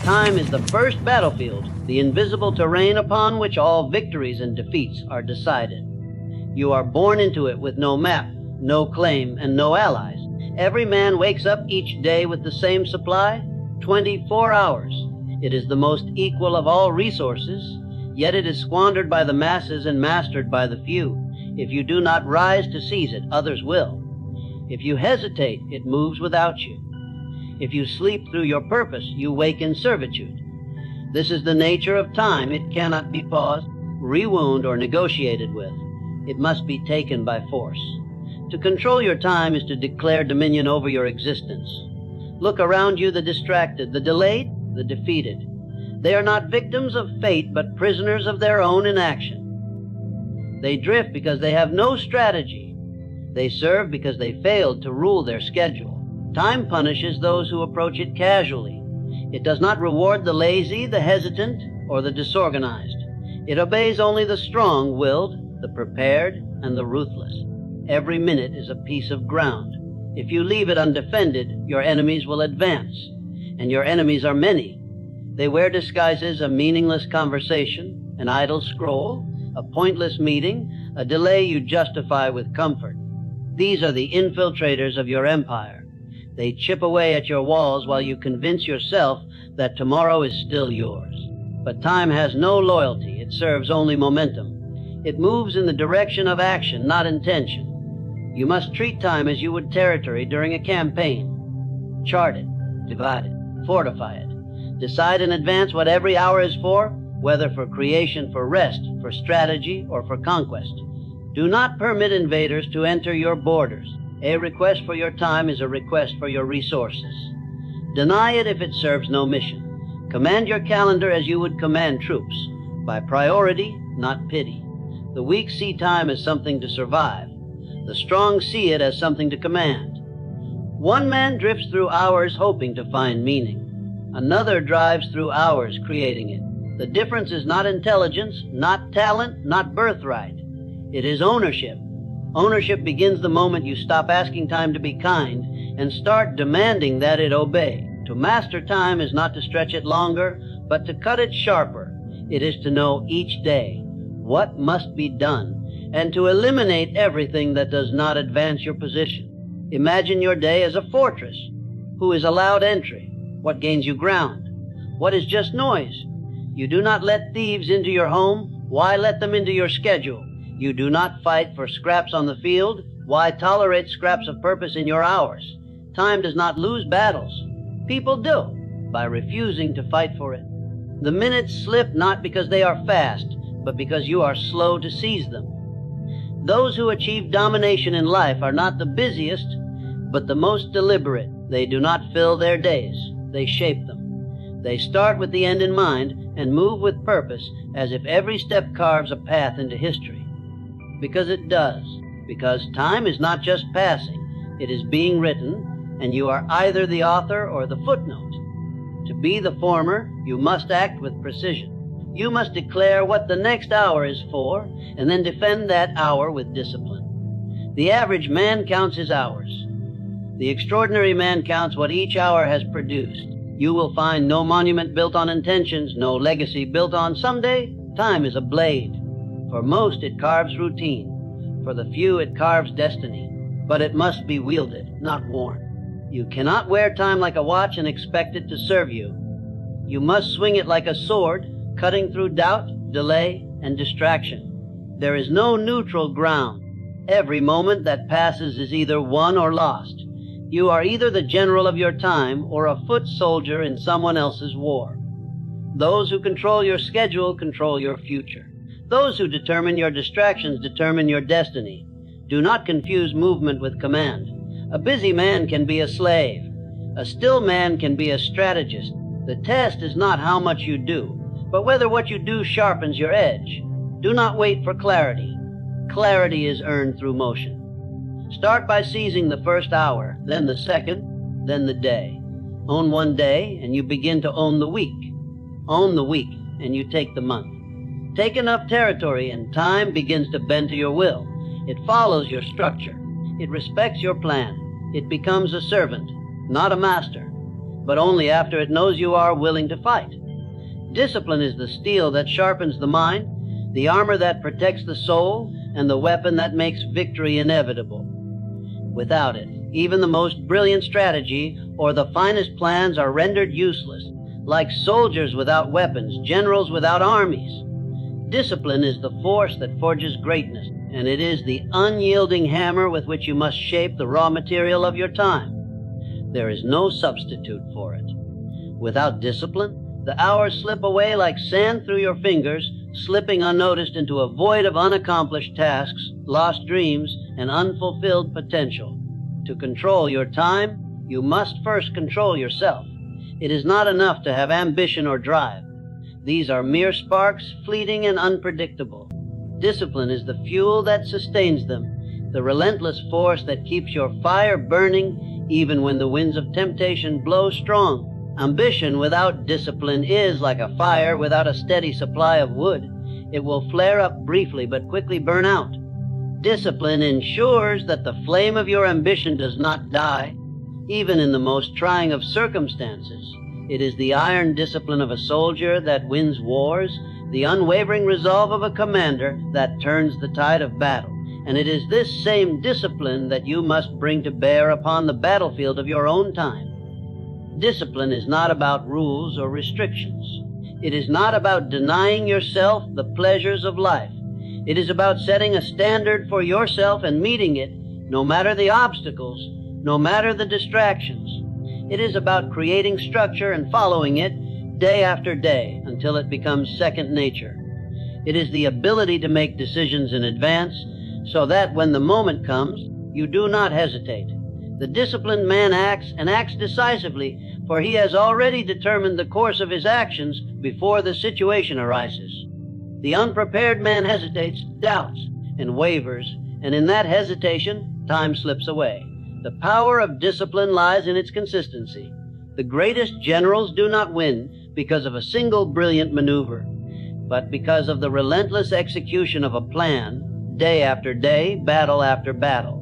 Time is the first battlefield, the invisible terrain upon which all victories and defeats are decided. You are born into it with no map, no claim, and no allies. Every man wakes up each day with the same supply, 24 hours. It is the most equal of all resources, yet it is squandered by the masses and mastered by the few. If you do not rise to seize it, others will. If you hesitate, it moves without you. If you sleep through your purpose, you wake in servitude. This is the nature of time. It cannot be paused, rewound, or negotiated with. It must be taken by force. To control your time is to declare dominion over your existence. Look around you, the distracted, the delayed, the defeated. They are not victims of fate, but prisoners of their own inaction. They drift because they have no strategy. They serve because they failed to rule their schedule. Time punishes those who approach it casually. It does not reward the lazy, the hesitant, or the disorganized. It obeys only the strong-willed, the prepared, and the ruthless. Every minute is a piece of ground. If you leave it undefended, your enemies will advance. And your enemies are many. They wear disguises: a meaningless conversation, an idle scroll, a pointless meeting, a delay you justify with comfort. These are the infiltrators of your empire. They chip away at your walls while you convince yourself that tomorrow is still yours. But time has no loyalty. It serves only momentum. It moves in the direction of action, not intention. You must treat time as you would territory during a campaign. Chart it, divide it, fortify it. Decide in advance what every hour is for, whether for creation, for rest, for strategy, or for conquest. Do not permit invaders to enter your borders. A request for your time is a request for your resources. Deny it if it serves no mission. Command your calendar as you would command troops, by priority, not pity. The weak see time as something to survive. The strong see it as something to command. One man drifts through hours hoping to find meaning. Another drives through hours creating it. The difference is not intelligence, not talent, not birthright. It is ownership. Ownership begins the moment you stop asking time to be kind and start demanding that it obey. To master time is not to stretch it longer, but to cut it sharper. It is to know each day what must be done and to eliminate everything that does not advance your position. Imagine your day as a fortress. Who is allowed entry? What gains you ground? What is just noise? You do not let thieves into your home. Why let them into your schedule? You do not fight for scraps on the field. Why tolerate scraps of purpose in your hours? Time does not lose battles. People do, by refusing to fight for it. The minutes slip not because they are fast, but because you are slow to seize them. Those who achieve domination in life are not the busiest, but the most deliberate. They do not fill their days. They shape them. They start with the end in mind and move with purpose, as if every step carves a path into history. Because it does. Because time is not just passing. It is being written, and you are either the author or the footnote. To be the former, you must act with precision. You must declare what the next hour is for, and then defend that hour with discipline. The average man counts his hours. The extraordinary man counts what each hour has produced. You will find no monument built on intentions, no legacy built on someday. Time is a blade. For most, it carves routine. For the few, it carves destiny. But it must be wielded, not worn. You cannot wear time like a watch and expect it to serve you. You must swing it like a sword, cutting through doubt, delay, and distraction. There is no neutral ground. Every moment that passes is either won or lost. You are either the general of your time or a foot soldier in someone else's war. Those who control your schedule control your future. Those who determine your distractions determine your destiny. Do not confuse movement with command. A busy man can be a slave. A still man can be a strategist. The test is not how much you do, but whether what you do sharpens your edge. Do not wait for clarity. Clarity is earned through motion. Start by seizing the first hour, then the second, then the day. Own one day, and you begin to own the week. Own the week, and you take the month. Take enough territory, and time begins to bend to your will. It follows your structure. It respects your plan. It becomes a servant, not a master. but only after it knows you are willing to fight. Discipline is the steel that sharpens the mind, the armor that protects the soul, and the weapon that makes victory inevitable. Without it, even the most brilliant strategy or the finest plans are rendered useless, like soldiers without weapons, generals without armies. Discipline is the force that forges greatness, and it is the unyielding hammer with which you must shape the raw material of your time. There is no substitute for it. Without discipline, the hours slip away like sand through your fingers, slipping unnoticed into a void of unaccomplished tasks, lost dreams, and unfulfilled potential. To control your time, you must first control yourself. It is not enough to have ambition or drive. These are mere sparks, fleeting and unpredictable. Discipline is the fuel that sustains them, the relentless force that keeps your fire burning even when the winds of temptation blow strong. Ambition without discipline is like a fire without a steady supply of wood. It will flare up briefly but quickly burn out. Discipline ensures that the flame of your ambition does not die, even in the most trying of circumstances. It is the iron discipline of a soldier that wins wars, the unwavering resolve of a commander that turns the tide of battle. And it is this same discipline that you must bring to bear upon the battlefield of your own time. Discipline is not about rules or restrictions. It is not about denying yourself the pleasures of life. It is about setting a standard for yourself and meeting it, no matter the obstacles, no matter the distractions. It is about creating structure and following it day after day until it becomes second nature. It is the ability to make decisions in advance so that when the moment comes, you do not hesitate. The disciplined man acts and acts decisively, for he has already determined the course of his actions before the situation arises. The unprepared man hesitates, doubts, and wavers, and in that hesitation, time slips away. The power of discipline lies in its consistency. The greatest generals do not win because of a single brilliant maneuver, but because of the relentless execution of a plan, day after day, battle after battle.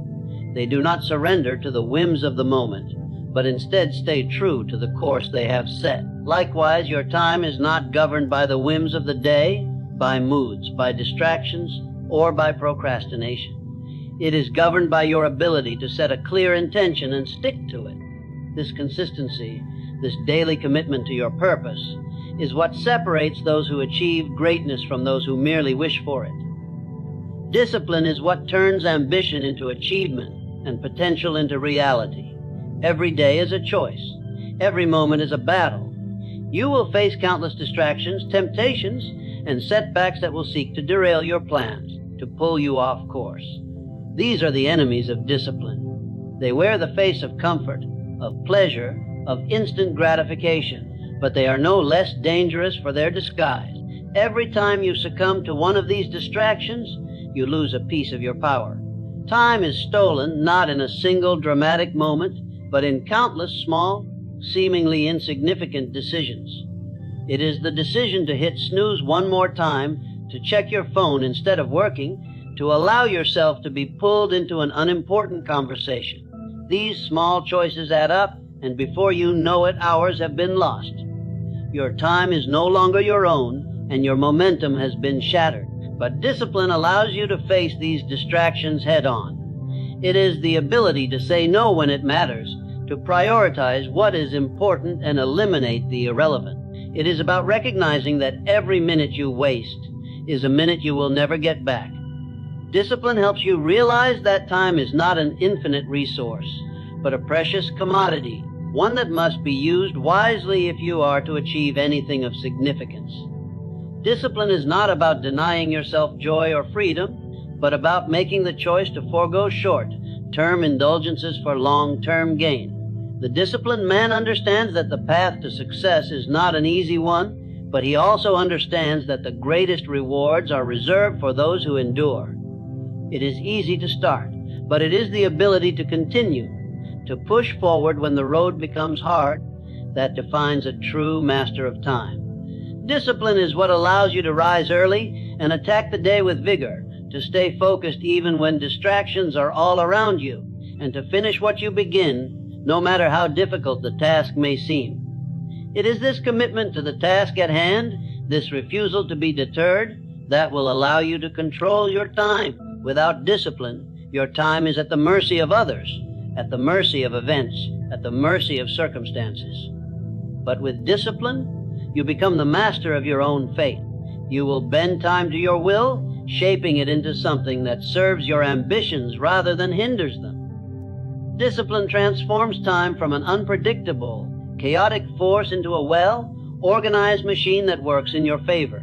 They do not surrender to the whims of the moment, but instead stay true to the course they have set. Likewise, your time is not governed by the whims of the day, by moods, by distractions, or by procrastination. It is governed by your ability to set a clear intention and stick to it. This consistency, this daily commitment to your purpose, is what separates those who achieve greatness from those who merely wish for it. Discipline is what turns ambition into achievement and potential into reality. Every day is a choice. Every moment is a battle. You will face countless distractions, temptations, and setbacks that will seek to derail your plans, to pull you off course. These are the enemies of discipline. They wear the face of comfort, of pleasure, of instant gratification, but they are no less dangerous for their disguise. Every time you succumb to one of these distractions, you lose a piece of your power. Time is stolen not in a single dramatic moment, but in countless small, seemingly insignificant decisions. It is the decision to hit snooze one more time, to check your phone instead of working, to allow yourself to be pulled into an unimportant conversation. These small choices add up, and before you know it, hours have been lost. Your time is no longer your own, and your momentum has been shattered. But discipline allows you to face these distractions head on. It is the ability to say no when it matters, to prioritize what is important and eliminate the irrelevant. It is about recognizing that every minute you waste is a minute you will never get back. Discipline helps you realize that time is not an infinite resource, but a precious commodity, one that must be used wisely if you are to achieve anything of significance. Discipline is not about denying yourself joy or freedom, but about making the choice to forego short-term indulgences for long-term gain. The disciplined man understands that the path to success is not an easy one, but he also understands that the greatest rewards are reserved for those who endure. It is easy to start, but it is the ability to continue, to push forward when the road becomes hard, that defines a true master of time. Discipline is what allows you to rise early and attack the day with vigor, to stay focused even when distractions are all around you, and to finish what you begin no matter how difficult the task may seem. It is this commitment to the task at hand, this refusal to be deterred, that will allow you to control your time. Without discipline, your time is at the mercy of others, at the mercy of events, at the mercy of circumstances. But with discipline, you become the master of your own fate. You will bend time to your will, shaping it into something that serves your ambitions rather than hinders them. Discipline transforms time from an unpredictable, chaotic force into a well-organized machine that works in your favor.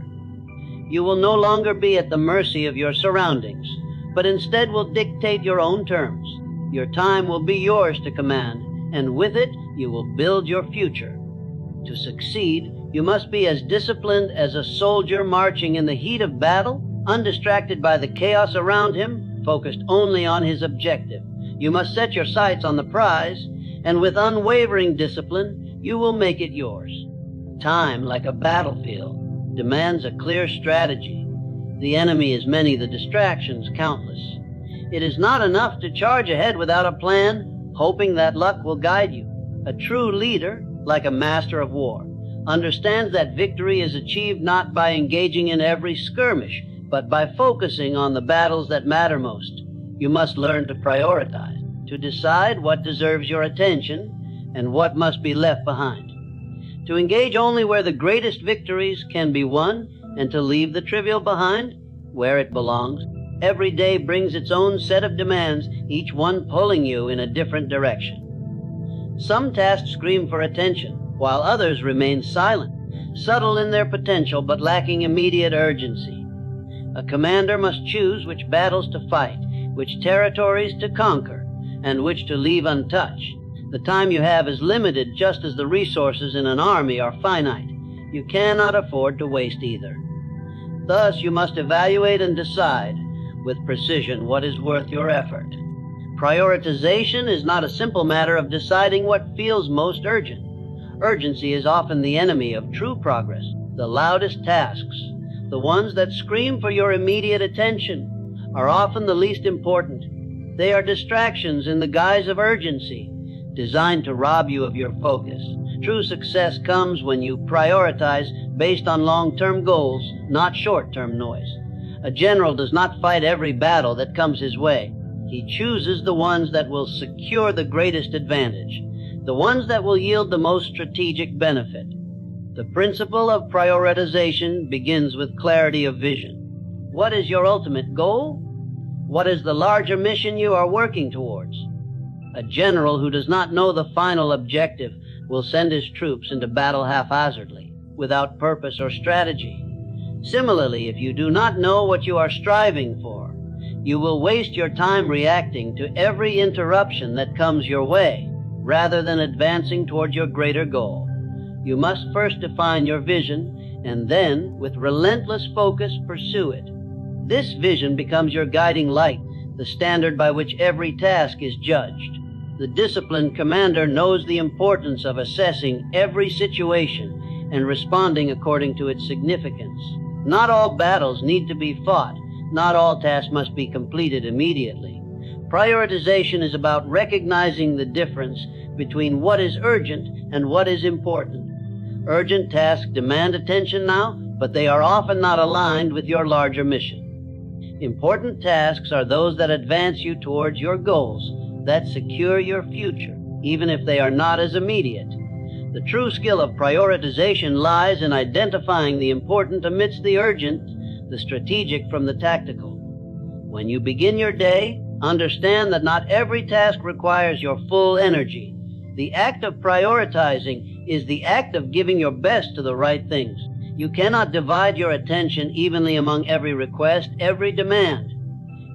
You will no longer be at the mercy of your surroundings, but instead will dictate your own terms. Your time will be yours to command, and with it, you will build your future. To succeed, you must be as disciplined as a soldier marching in the heat of battle, undistracted by the chaos around him, focused only on his objective. You must set your sights on the prize, and with unwavering discipline, you will make it yours. Time, like a battlefield, demands a clear strategy. The enemy is many, the distractions countless. It is not enough to charge ahead without a plan, hoping that luck will guide you. A true leader, like a master of war, understands that victory is achieved not by engaging in every skirmish, but by focusing on the battles that matter most. You must learn to prioritize, to decide what deserves your attention and what must be left behind, to engage only where the greatest victories can be won, and to leave the trivial behind where it belongs. Every day brings its own set of demands, each one pulling you in a different direction. Some tasks scream for attention, while others remain silent, subtle in their potential but lacking immediate urgency. A commander must choose which battles to fight, which territories to conquer, and which to leave untouched. The time you have is limited, just as the resources in an army are finite. You cannot afford to waste either. Thus, you must evaluate and decide with precision what is worth your effort. Prioritization is not a simple matter of deciding what feels most urgent. Urgency is often the enemy of true progress. The loudest tasks, the ones that scream for your immediate attention, are often the least important. They are distractions in the guise of urgency, designed to rob you of your focus. True success comes when you prioritize based on long-term goals, not short-term noise. A general does not fight every battle that comes his way. He chooses the ones that will secure the greatest advantage, the ones that will yield the most strategic benefit. The principle of prioritization begins with clarity of vision. What is your ultimate goal? What is the larger mission you are working towards? A general who does not know the final objective will send his troops into battle haphazardly, without purpose or strategy. Similarly, if you do not know what you are striving for, you will waste your time reacting to every interruption that comes your way, rather than advancing toward your greater goal. You must first define your vision, and then, with relentless focus, pursue it. This vision becomes your guiding light, the standard by which every task is judged. The disciplined commander knows the importance of assessing every situation and responding according to its significance. Not all battles need to be fought. Not all tasks must be completed immediately. Prioritization is about recognizing the difference between what is urgent and what is important. Urgent tasks demand attention now, but they are often not aligned with your larger mission. Important tasks are those that advance you towards your goals, that secure your future, even if they are not as immediate. The true skill of prioritization lies in identifying the important amidst the urgent, the strategic from the tactical. When you begin your day, understand that not every task requires your full energy. The act of prioritizing is the act of giving your best to the right things. You cannot divide your attention evenly among every request, every demand.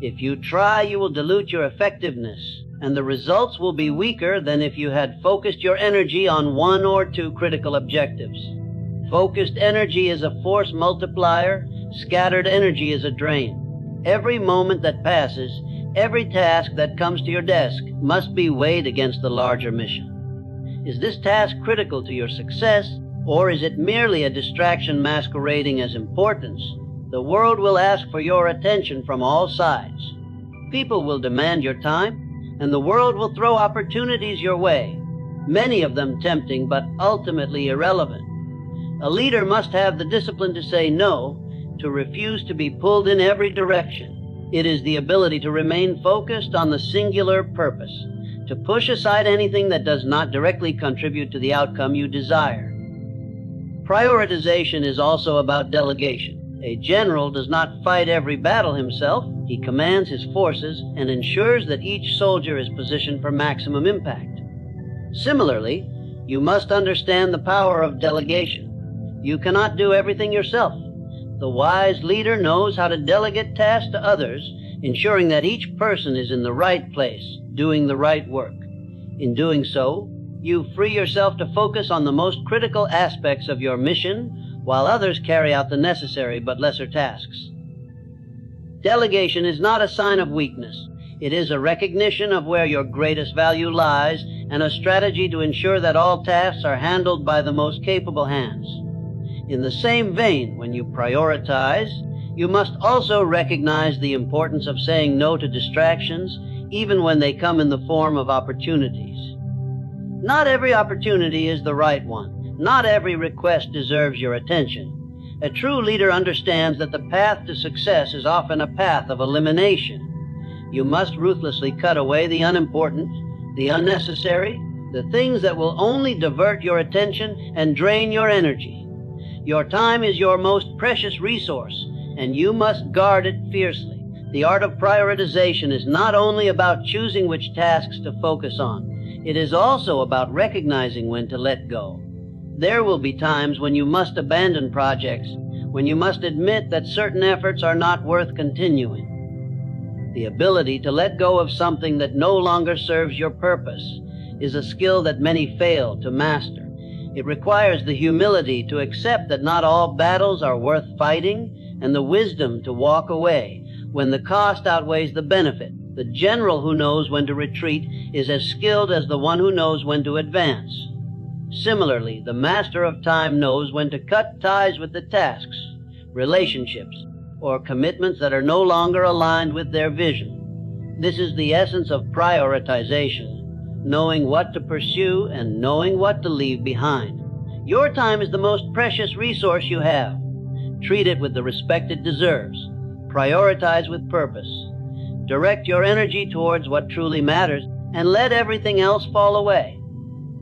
If you try, you will dilute your effectiveness, and the results will be weaker than if you had focused your energy on one or two critical objectives. Focused energy is a force multiplier, scattered energy is a drain. Every moment that passes, every task that comes to your desk must be weighed against the larger mission. Is this task critical to your success, or is it merely a distraction masquerading as importance? The world will ask for your attention from all sides. People will demand your time. and the world will throw opportunities your way, many of them tempting but ultimately irrelevant. A leader must have the discipline to say no, to refuse to be pulled in every direction. It is the ability to remain focused on the singular purpose, to push aside anything that does not directly contribute to the outcome you desire. Prioritization is also about delegation. A general does not fight every battle himself. He commands his forces and ensures that each soldier is positioned for maximum impact. Similarly, you must understand the power of delegation. You cannot do everything yourself. The wise leader knows how to delegate tasks to others, ensuring that each person is in the right place, doing the right work. In doing so, you free yourself to focus on the most critical aspects of your mission, while others carry out the necessary but lesser tasks. Delegation is not a sign of weakness. It is a recognition of where your greatest value lies and a strategy to ensure that all tasks are handled by the most capable hands. In the same vein, when you prioritize, you must also recognize the importance of saying no to distractions, even when they come in the form of opportunities. Not every opportunity is the right one. Not every request deserves your attention. A true leader understands that the path to success is often a path of elimination. You must ruthlessly cut away the unimportant, the unnecessary, the things that will only divert your attention and drain your energy. Your time is your most precious resource, and you must guard it fiercely. The art of prioritization is not only about choosing which tasks to focus on, it is also about recognizing when to let go. There will be times when you must abandon projects, when you must admit that certain efforts are not worth continuing. The ability to let go of something that no longer serves your purpose is a skill that many fail to master. It requires the humility to accept that not all battles are worth fighting, and the wisdom to walk away when the cost outweighs the benefit. The general who knows when to retreat is as skilled as the one who knows when to advance. Similarly, the master of time knows when to cut ties with the tasks, relationships, or commitments that are no longer aligned with their vision. This is the essence of prioritization, knowing what to pursue and knowing what to leave behind. Your time is the most precious resource you have. Treat it with the respect it deserves. Prioritize with purpose. Direct your energy towards what truly matters and let everything else fall away.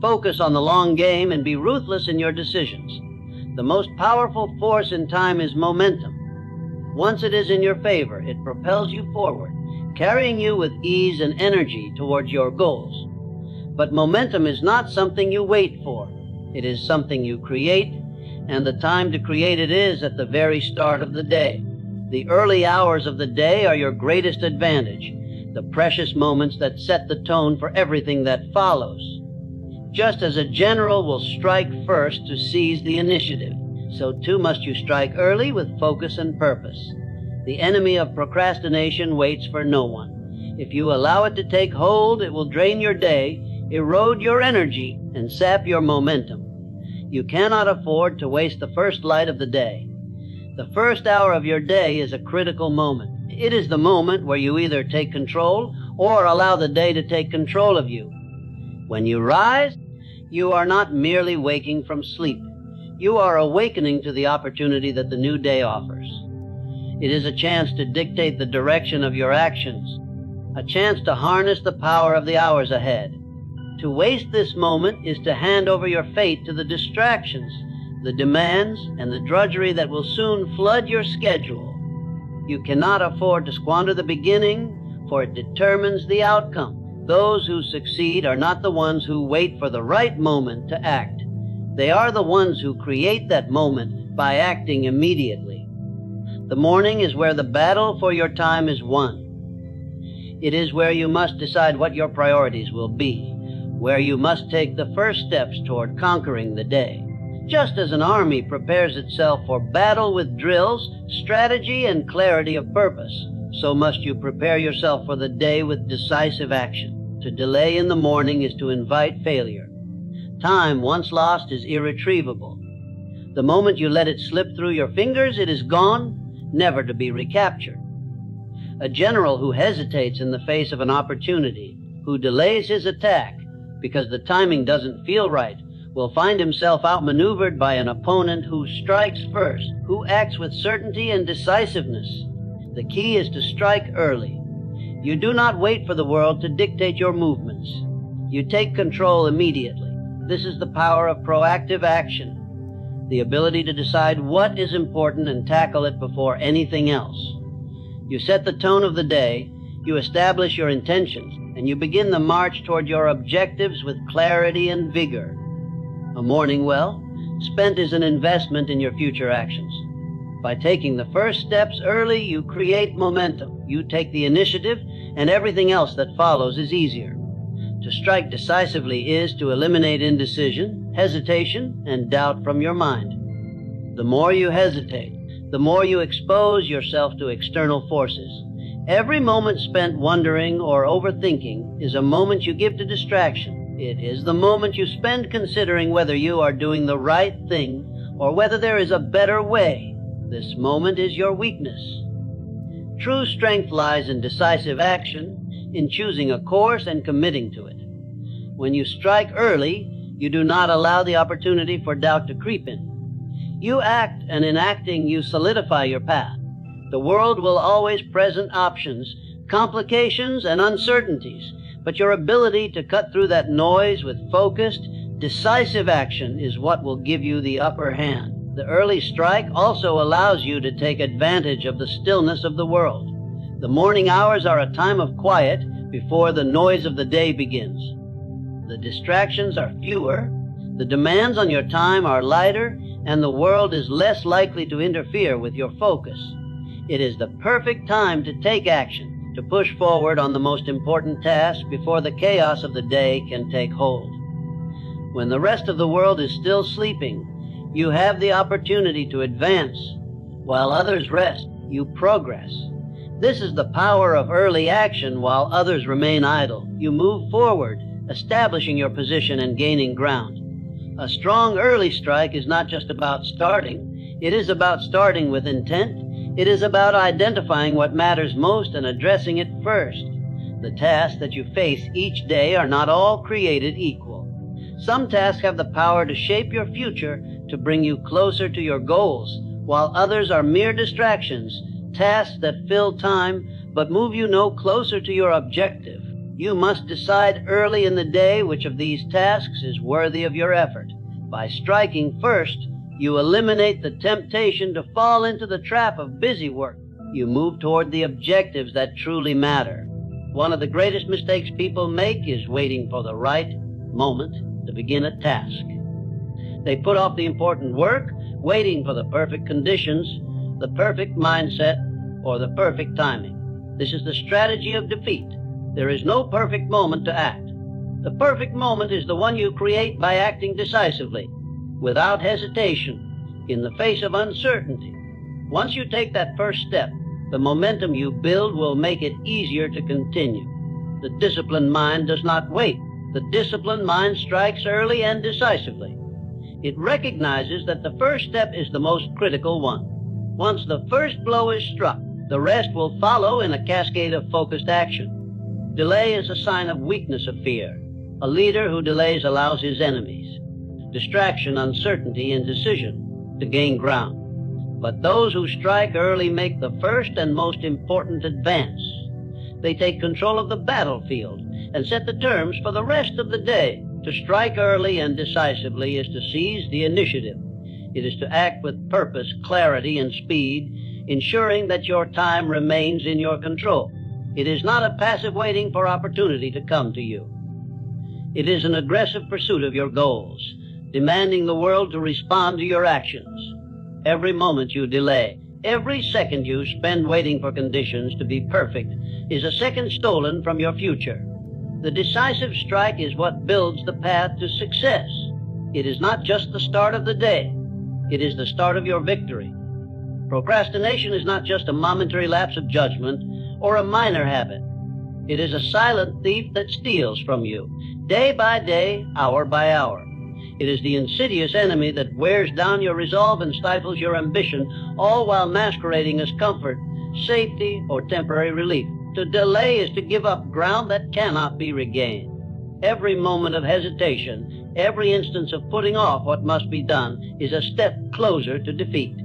Focus on the long game and be ruthless in your decisions. The most powerful force in time is momentum. Once it is in your favor, it propels you forward, carrying you with ease and energy towards your goals. But momentum is not something you wait for. It is something you create, and the time to create it is at the very start of the day. The early hours of the day are your greatest advantage, the precious moments that set the tone for everything that follows. Just as a general will strike first to seize the initiative, so too must you strike early with focus and purpose. The enemy of procrastination waits for no one. If you allow it to take hold, it will drain your day, erode your energy, and sap your momentum. You cannot afford to waste the first light of the day. The first hour of your day is a critical moment. It is the moment where you either take control or allow the day to take control of you. When you rise, you are not merely waking from sleep. You are awakening to the opportunity that the new day offers. It is a chance to dictate the direction of your actions, a chance to harness the power of the hours ahead. To waste this moment is to hand over your fate to the distractions, the demands, and the drudgery that will soon flood your schedule. You cannot afford to squander the beginning, for it determines the outcome. Those who succeed are not the ones who wait for the right moment to act. They are the ones who create that moment by acting immediately. The morning is where the battle for your time is won. It is where you must decide what your priorities will be, where you must take the first steps toward conquering the day. Just as an army prepares itself for battle with drills, strategy, and clarity of purpose, so must you prepare yourself for the day with decisive action. To delay in the morning is to invite failure. Time once lost is irretrievable. The moment you let it slip through your fingers, it is gone, never to be recaptured. A general who hesitates in the face of an opportunity who delays his attack because the timing doesn't feel right will find himself outmaneuvered by an opponent who strikes first, who acts with certainty and decisiveness. The key is to strike early. You do not wait for the world to dictate your movements. You take control immediately. This is the power of proactive action, the ability to decide what is important and tackle it before anything else. You set the tone of the day, you establish your intentions, and you begin the march toward your objectives with clarity and vigor. A morning well spent is an investment in your future actions. By taking the first steps early, you create momentum. You take the initiative, and everything else that follows is easier. To strike decisively is to eliminate indecision, hesitation, and doubt from your mind. The more you hesitate, the more you expose yourself to external forces. Every moment spent wondering or overthinking is a moment you give to distraction. It is the moment you spend considering whether you are doing the right thing or whether there is a better way. This moment is your weakness. True strength lies in decisive action, in choosing a course and committing to it. When you strike early, you do not allow the opportunity for doubt to creep in. You act, and in acting, you solidify your path. The world will always present options, complications, and uncertainties, but your ability to cut through that noise with focused, decisive action is what will give you the upper hand. The early strike also allows you to take advantage of the stillness of the world. The morning hours are a time of quiet before the noise of the day begins. The distractions are fewer, the demands on your time are lighter, and the world is less likely to interfere with your focus. It is the perfect time to take action, to push forward on the most important task before the chaos of the day can take hold. When the rest of the world is still sleeping, you have the opportunity to advance. While others rest, you progress. This is the power of early action while others remain idle. You move forward, establishing your position and gaining ground. A strong early strike is not just about starting. It is about starting with intent. It is about identifying what matters most and addressing it first. The tasks that you face each day are not all created equal. Some tasks have the power to shape your future, to bring you closer to your goals, while others are mere distractions, tasks that fill time but move you no closer to your objective. You must decide early in the day which of these tasks is worthy of your effort. By striking first, you eliminate the temptation to fall into the trap of busy work. You move toward the objectives that truly matter. One of the greatest mistakes people make is waiting for the right moment to begin a task. They put off the important work, waiting for the perfect conditions, the perfect mindset, or the perfect timing. This is the strategy of defeat. There is no perfect moment to act. The perfect moment is the one you create by acting decisively, without hesitation, in the face of uncertainty. Once you take that first step, the momentum you build will make it easier to continue. The disciplined mind does not wait. The disciplined mind strikes early and decisively. It recognizes that the first step is the most critical one. Once the first blow is struck, the rest will follow in a cascade of focused action. Delay is a sign of weakness of fear. A leader who delays allows his enemies, distraction, uncertainty, indecision, to gain ground. But those who strike early make the first and most important advance. They take control of the battlefield and set the terms for the rest of the day. To strike early and decisively is to seize the initiative. It is to act with purpose, clarity, and speed, ensuring that your time remains in your control. It is not a passive waiting for opportunity to come to you. It is an aggressive pursuit of your goals, demanding the world to respond to your actions. Every moment you delay, every second you spend waiting for conditions to be perfect, is a second stolen from your future. The decisive strike is what builds the path to success. It is not just the start of the day. It is the start of your victory. Procrastination is not just a momentary lapse of judgment or a minor habit. It is a silent thief that steals from you, day by day, hour by hour. It is the insidious enemy that wears down your resolve and stifles your ambition, all while masquerading as comfort, safety, or temporary relief. To delay is to give up ground that cannot be regained. Every moment of hesitation, every instance of putting off what must be done, is a step closer to defeat.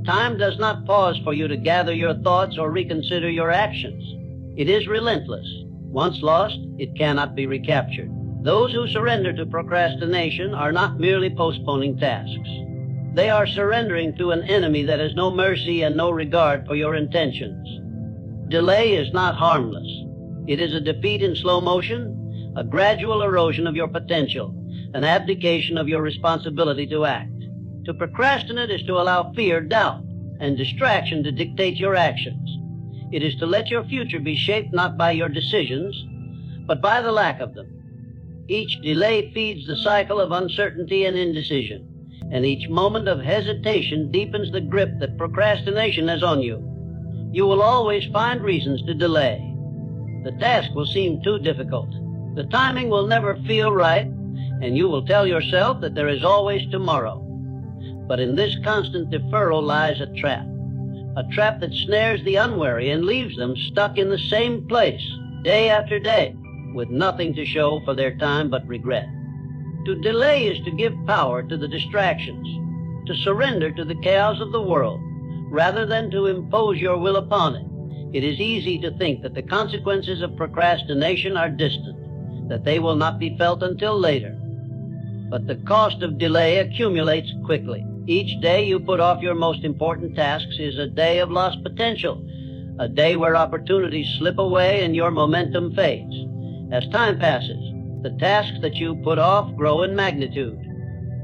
Time does not pause for you to gather your thoughts or reconsider your actions. It is relentless. Once lost, it cannot be recaptured. Those who surrender to procrastination are not merely postponing tasks. They are surrendering to an enemy that has no mercy and no regard for your intentions. Delay is not harmless. It is a defeat in slow motion, a gradual erosion of your potential, an abdication of your responsibility to act. To procrastinate is to allow fear, doubt, and distraction to dictate your actions. It is to let your future be shaped not by your decisions, but by the lack of them. Each delay feeds the cycle of uncertainty and indecision, and each moment of hesitation deepens the grip that procrastination has on you. You will always find reasons to delay. The task will seem too difficult. The timing will never feel right, and you will tell yourself that there is always tomorrow. But in this constant deferral lies a trap that snares the unwary and leaves them stuck in the same place, day after day, with nothing to show for their time but regret. To delay is to give power to the distractions, to surrender to the chaos of the world, rather than to impose your will upon it. It is easy to think that the consequences of procrastination are distant, that they will not be felt until later. But the cost of delay accumulates quickly. Each day you put off your most important tasks is a day of lost potential, a day where opportunities slip away and your momentum fades. As time passes, the tasks that you put off grow in magnitude.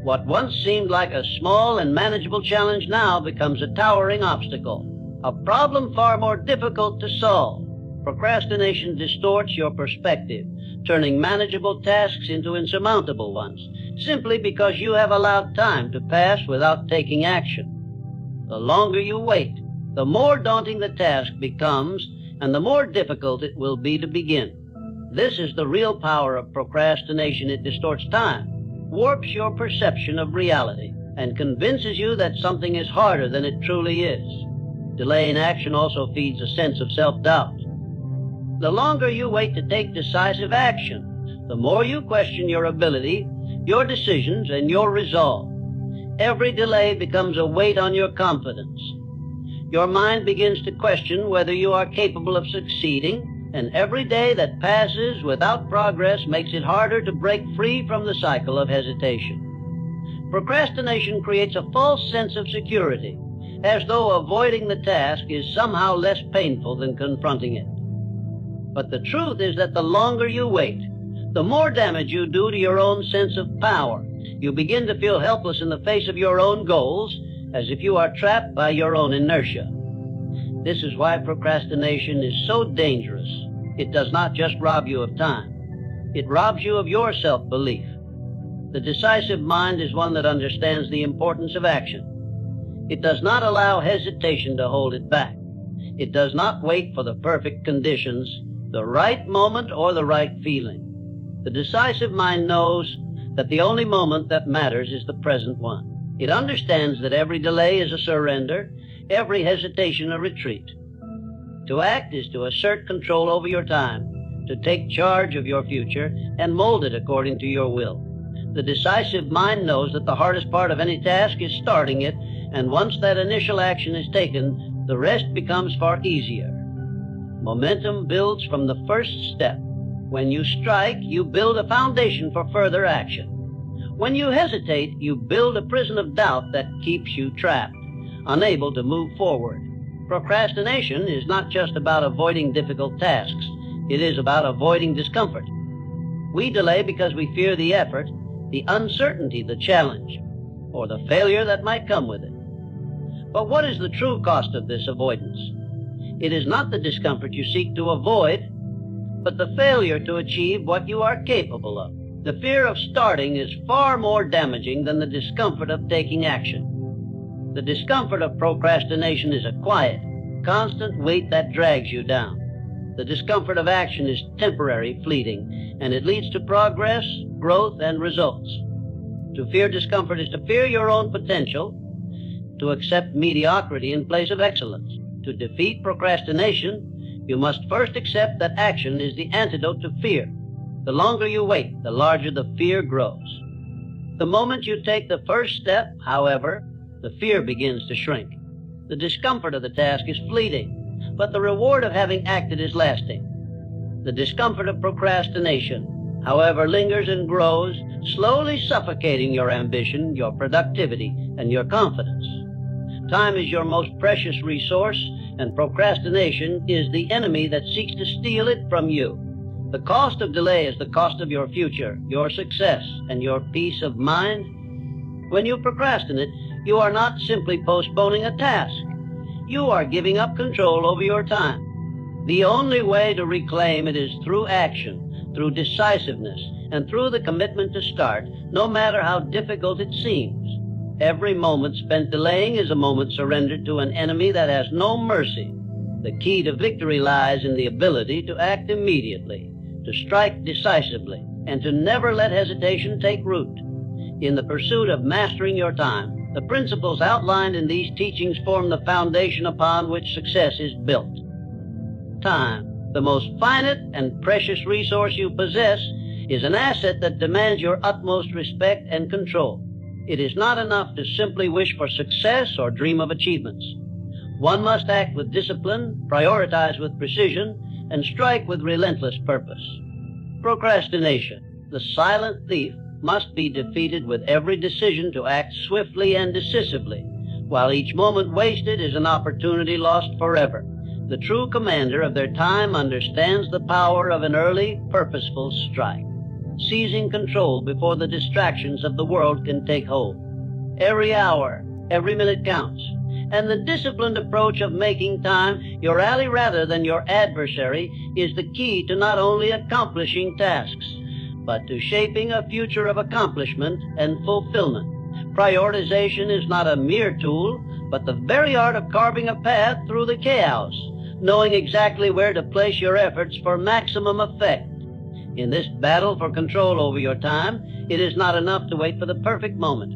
What once seemed like a small and manageable challenge now becomes a towering obstacle, a problem far more difficult to solve. Procrastination distorts your perspective, turning manageable tasks into insurmountable ones, simply because you have allowed time to pass without taking action. The longer you wait, the more daunting the task becomes, and the more difficult it will be to begin. This is the real power of procrastination. It distorts time, warps your perception of reality, and convinces you that something is harder than it truly is. Delay in action also feeds a sense of self-doubt. The longer you wait to take decisive action, the more you question your ability, your decisions, and your resolve. Every delay becomes a weight on your confidence. Your mind begins to question whether you are capable of succeeding, and every day that passes without progress makes it harder to break free from the cycle of hesitation. Procrastination creates a false sense of security, as though avoiding the task is somehow less painful than confronting it. But the truth is that the longer you wait, the more damage you do to your own sense of power. You begin to feel helpless in the face of your own goals, as if you are trapped by your own inertia. This is why procrastination is so dangerous. It does not just rob you of time. It robs you of your self-belief. The decisive mind is one that understands the importance of action. It does not allow hesitation to hold it back. It does not wait for the perfect conditions, the right moment, or the right feeling. The decisive mind knows that the only moment that matters is the present one. It understands that every delay is a surrender, every hesitation a retreat. To act is to assert control over your time, to take charge of your future and mold it according to your will. The decisive mind knows that the hardest part of any task is starting it, and once that initial action is taken, the rest becomes far easier. Momentum builds from the first step. When you strike, you build a foundation for further action. When you hesitate, you build a prison of doubt that keeps you trapped, unable to move forward. Procrastination is not just about avoiding difficult tasks. It is about avoiding discomfort. We delay because we fear the effort, the uncertainty, the challenge, or the failure that might come with it. But what is the true cost of this avoidance? It is not the discomfort you seek to avoid, but the failure to achieve what you are capable of. The fear of starting is far more damaging than the discomfort of taking action. The discomfort of procrastination is a quiet, constant weight that drags you down. The discomfort of action is temporary, fleeting, and it leads to progress, growth, and results. To fear discomfort is to fear your own potential, to accept mediocrity in place of excellence. To defeat procrastination You must first accept that action is the antidote to fear. The longer you wait, the larger the fear grows. The moment you take the first step, however, the fear begins to shrink. The discomfort of the task is fleeting, but the reward of having acted is lasting. The discomfort of procrastination, however, lingers and grows, slowly suffocating your ambition, your productivity, and your confidence. Time is your most precious resource, and procrastination is the enemy that seeks to steal it from you. The cost of delay is the cost of your future, your success, and your peace of mind. When you procrastinate, you are not simply postponing a task. You are giving up control over your time. The only way to reclaim it is through action, through decisiveness, and through the commitment to start, no matter how difficult it seems. Every moment spent delaying is a moment surrendered to an enemy that has no mercy. The key to victory lies in the ability to act immediately, to strike decisively, and to never let hesitation take root. In the pursuit of mastering your time, the principles outlined in these teachings form the foundation upon which success is built. Time, the most finite and precious resource you possess, is an asset that demands your utmost respect and control. It is not enough to simply wish for success or dream of achievements. One must act with discipline, prioritize with precision, and strike with relentless purpose. Procrastination, the silent thief, must be defeated with every decision to act swiftly and decisively, while each moment wasted is an opportunity lost forever. The true commander of their time understands the power of an early, purposeful strike, seizing control before the distractions of the world can take hold. Every hour, every minute counts, and the disciplined approach of making time your ally rather than your adversary is the key to not only accomplishing tasks, but to shaping a future of accomplishment and fulfillment. Prioritization is not a mere tool, but the very art of carving a path through the chaos, knowing exactly where to place your efforts for maximum effect. In this battle for control over your time, it is not enough to wait for the perfect moment.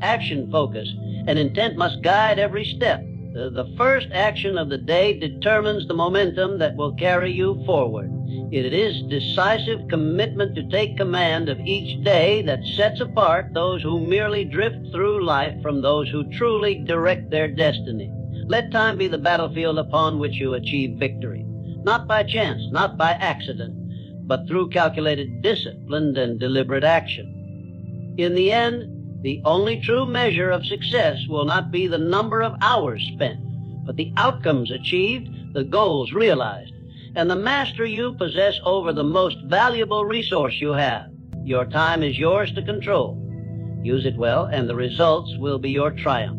Action focus and intent must guide every step. The first action of the day determines the momentum that will carry you forward. It is decisive commitment to take command of each day that sets apart those who merely drift through life from those who truly direct their destiny. Let time be the battlefield upon which you achieve victory, not by chance, not by accident, but through calculated, disciplined, and deliberate action. In the end, the only true measure of success will not be the number of hours spent, but the outcomes achieved, the goals realized, and the mastery you possess over the most valuable resource you have. Your time is yours to control. Use it well, and the results will be your triumph.